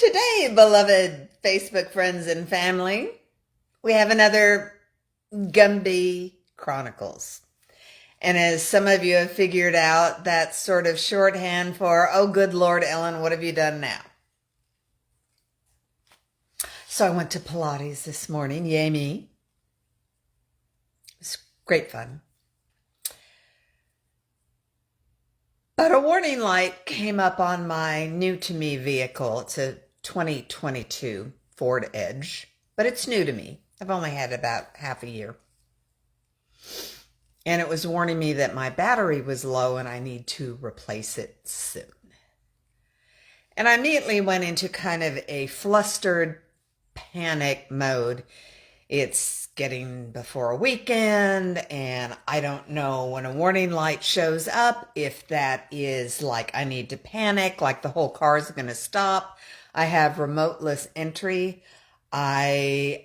Today, beloved Facebook friends and family, we have another Gumby Chronicles. And as some of you have figured out, that's sort of shorthand for, oh, good Lord, Ellen, what have you done now? So I went to Pilates this morning. Yay me. It was great fun. But a warning light came up on my new to me vehicle. It's a 2022 Ford Edge, but it's new to me. I've only had about half a year. And it was warning me that my battery was low and I need to replace it soon. And I immediately went into kind of a flustered panic mode. It's getting before a weekend, and I don't know when a warning light shows up if that is like I need to panic, like the whole car is going to stop. I have remoteless entry. I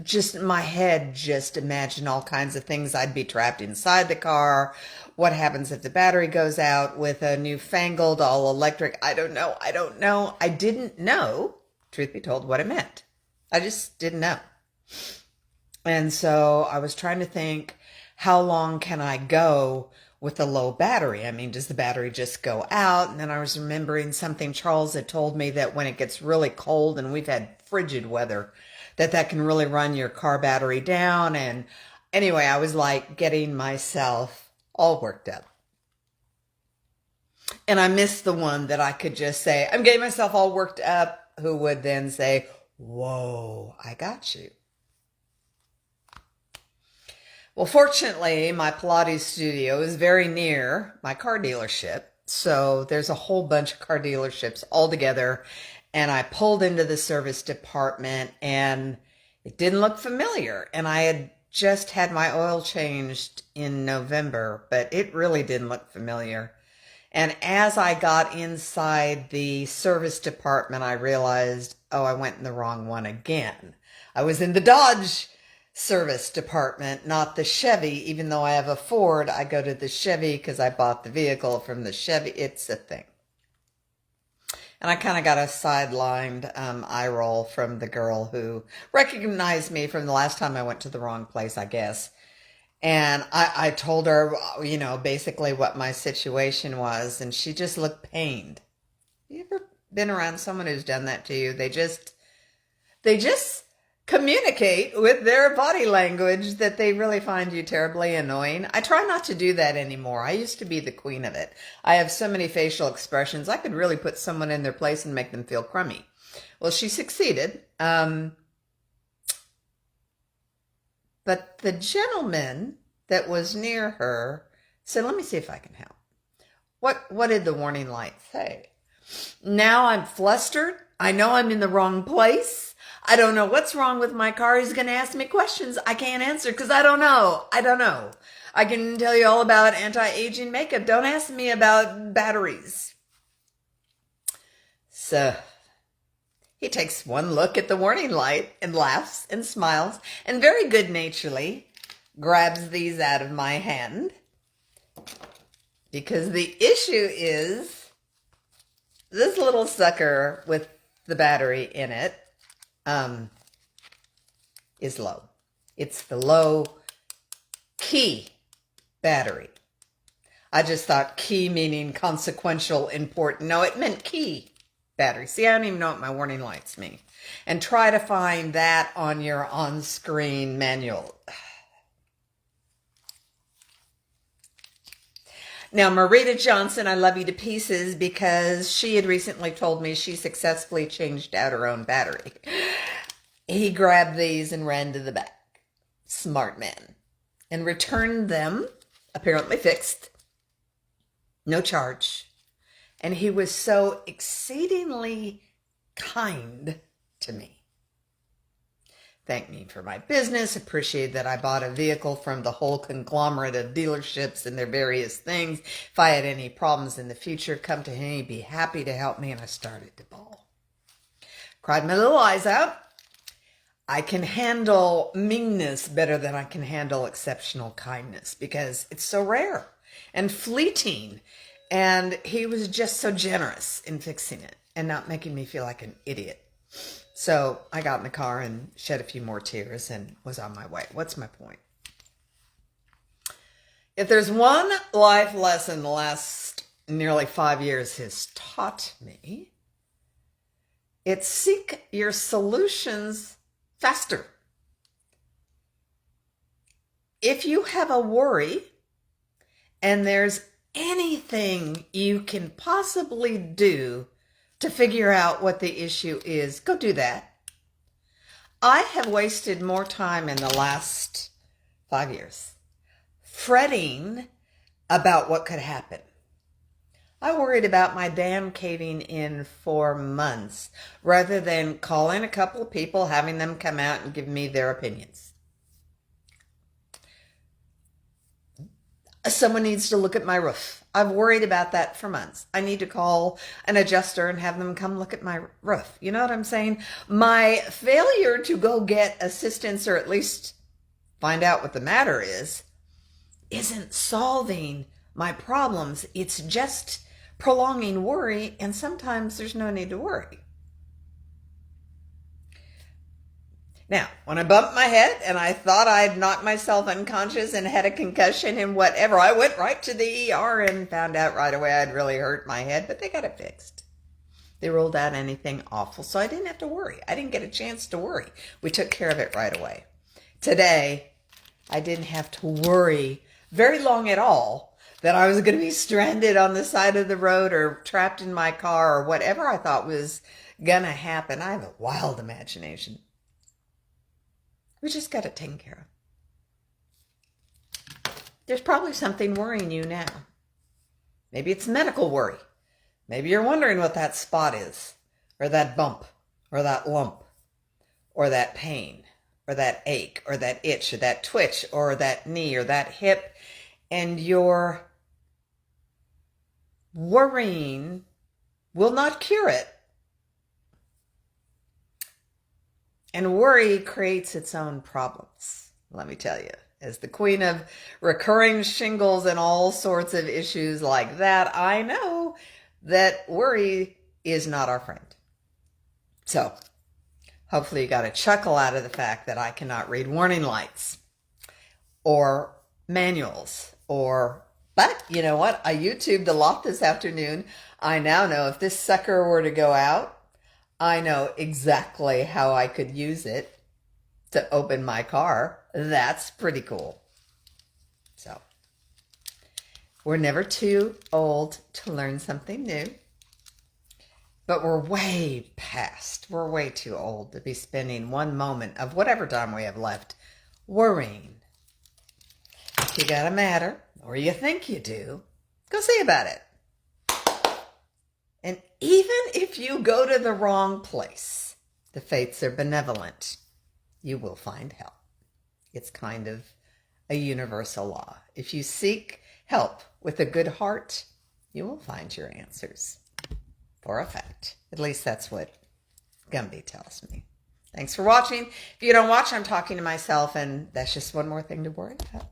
just, my head just imagined all kinds of things. I'd be trapped inside the car. What happens if the battery goes out with a newfangled all electric? I don't know. I didn't know, truth be told, what it meant. I just didn't know. And so I was trying to think, how long can I go with a low battery? I mean, does the battery just go out? And then I was remembering something Charles had told me, that when it gets really cold, and we've had frigid weather, that can really run your car battery down. And anyway, I was like getting myself all worked up. And I missed the one that I could just say, I'm getting myself all worked up, who would then say, whoa, I got you. Well, fortunately, my Pilates studio is very near my car dealership. So there's a whole bunch of car dealerships all together. And I pulled into the service department and it didn't look familiar. And I had just had my oil changed in November, but it really didn't look familiar. And as I got inside the service department, I realized, oh, I went in the wrong one again. I was in the Dodge service department, not the Chevy. Even though I have a Ford, I go to the Chevy because I bought the vehicle from the Chevy. It's a thing. And I kind of got a sidelined eye roll from the girl who recognized me from the last time I went to the wrong place, I guess. And I told her, you know, basically what my situation was, and she just looked pained. You ever been around someone who's done that to you? They just communicate with their body language that they really find you terribly annoying. I try not to do that anymore. I used to be the queen of it. I have so many facial expressions. I could really put someone in their place and make them feel crummy. Well, she succeeded. But the gentleman that was near her said, let me see if I can help. What did the warning light say? Now I'm flustered. I know I'm in the wrong place. I don't know what's wrong with my car. He's going to ask me questions I can't answer because I don't know. I can tell you all about anti-aging makeup. Don't ask me about batteries. So he takes one look at the warning light and laughs and smiles and very good-naturedly grabs these out of my hand, because the issue is this little sucker with the battery in it is low. It's the low key battery. I just thought key meaning consequential, important. No, it meant key battery. See, I don't even know what my warning lights mean. And try to find that on your on-screen manual. Now, Marita Johnson, I love you to pieces, because she had recently told me she successfully changed out her own battery. He grabbed these and ran to the back. Smart man. And returned them, apparently fixed. No charge. And he was so exceedingly kind to me. Thanked me for my business, appreciated that I bought a vehicle from the whole conglomerate of dealerships and their various things. If I had any problems in the future, come to him, he'd be happy to help me. And I started to bawl. Cried my little eyes out. I can handle meanness better than I can handle exceptional kindness, because it's so rare and fleeting. And he was just so generous in fixing it. and not making me feel like an idiot. So I got in the car and shed a few more tears and was on my way. What's my point? If there's one life lesson the last nearly 5 years has taught me, it's seek your solutions faster. If you have a worry and there's anything you can possibly do to figure out what the issue is, go do that. I have wasted more time in the last 5 years fretting about what could happen. I worried about my dam caving in for months rather than calling a couple of people, having them come out and give me their opinions. Someone needs to look at my roof. I've worried about that for months. I need to call an adjuster and have them come look at my roof. You know what I'm saying? My failure to go get assistance or at least find out what the matter is isn't solving my problems. It's just prolonging worry, and sometimes there's no need to worry. Now, when I bumped my head and I thought I'd knocked myself unconscious and had a concussion and whatever, I went right to the ER and found out right away I'd really hurt my head, but they got it fixed. They ruled out anything awful, so I didn't have to worry. I didn't get a chance to worry. We took care of it right away. Today, I didn't have to worry very long at all that I was going to be stranded on the side of the road or trapped in my car or whatever I thought was going to happen. I have a wild imagination. We just got it taken care of. There's probably something worrying you now. Maybe it's medical worry. Maybe you're wondering what that spot is, or that bump, or that lump, or that pain, or that ache, or that itch, or that twitch, or that knee, or that hip, and your worrying will not cure it. And worry creates its own problems, let me tell you. As the queen of recurring shingles and all sorts of issues like that, I know that worry is not our friend. So, hopefully you got a chuckle out of the fact that I cannot read warning lights or manuals but you know what? I YouTubed a lot this afternoon. I now know if this sucker were to go out, I know exactly how I could use it to open my car. That's pretty cool. So, we're never too old to learn something new, but we're way too old to be spending one moment of whatever time we have left worrying. If you got a matter, or you think you do, go see about it. And even if you go to the wrong place, the fates are benevolent. You will find help. It's kind of a universal law. If you seek help with a good heart, you will find your answers for a fact. At least that's what Gumby tells me. Thanks for watching. If you don't watch, I'm talking to myself, and that's just one more thing to worry about.